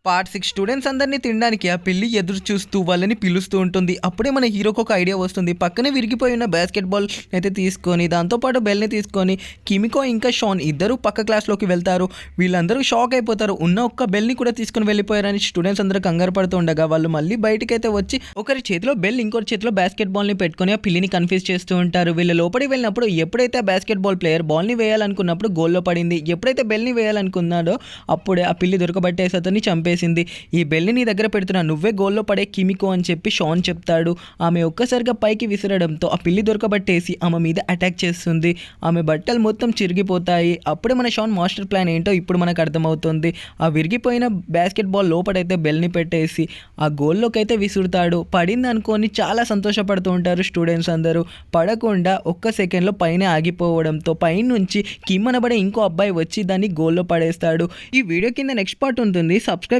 Part 6 students అందరినీ తినడానికి ఆ పిల్లి ఎదురు చూస్తూ వాళ్ళని పిలుస్తూ ఉంటుంది. అప్పుడే మన హీరోకి ఒక ఐడియా వస్తుంది. పక్కనే విరిగిపోయి ఉన్న బాస్కెట్ బాల్ అయితే తీసుకొని దాంతోపాటు బెల్ని తీసుకొని కిమికో ఇంకా షాన్ ఇద్దరు పక్క క్లాస్లోకి వెళ్తారు. వీళ్ళందరూ షాక్ అయిపోతారు. ఉన్న ఒక్క బెల్ని కూడా తీసుకొని వెళ్ళిపోయారని స్టూడెంట్స్ అందరూ కంగారు పడుతూ ఉండగా వాళ్ళు మళ్ళీ బయటకైతే వచ్చి ఒకరి చేతిలో బెల్ ఇంకొకరి చేతిలో బాస్కెట్ బాల్ని పెట్టుకొని ఆ పిల్లిని కన్ఫ్యూజ్ చేస్తూ ఉంటారు. వీళ్ళు లోపలికి వెళ్ళినప్పుడు ఎప్పుడైతే ఆ బాస్కెట్ బాల్ ప్లేయర్ బాల్ని వేయాలనుకున్నప్పుడు గోల్లో పడింది. ఎప్పుడైతే బెల్ని వేయాలనుకున్నాడో అప్పుడే ఆ పిల్లి దొరకబట్టేసి అతన్ని చంపేసింది. ఈ బెల్ని నీ దగ్గర పెడుతున్నా, నువ్వే గోల్లో పడే కిమికో అని చెప్పి షాన్ చెప్తాడు. ఆమె ఒక్కసారిగా పైకి విసిరడంతో ఆ పిల్లి దొరకబట్టేసి ఆమె మీద అటాక్ చేస్తుంది. ఆమె బట్టలు మొత్తం చిరిగిపోతాయి. అప్పుడే మన షాన్ మాస్టర్ ప్లాన్ ఏంటో ఇప్పుడు మనకు అర్థమవుతుంది. ఆ విరిగిపోయిన బాస్కెట్ బాల్ లోపడైతే బెల్ని పెట్టేసి ఆ గోల్లోకి అయితే విసురుతాడు. పడింది అనుకొని చాలా సంతోషపడుతూ ఉంటారు స్టూడెంట్స్ అందరూ. పడకుండా ఒక్క సెకండ్లో పైన ఆగిపోవడంతో పైనుంచి కిమ్ అనబడే ఇంకో అబ్బాయి వచ్చి దాన్ని గోల్లో పడేస్తాడు. ఈ వీడియో కింద నెక్స్ట్ పార్ట్ ఉంటుంది. సబ్స్క్రైబ్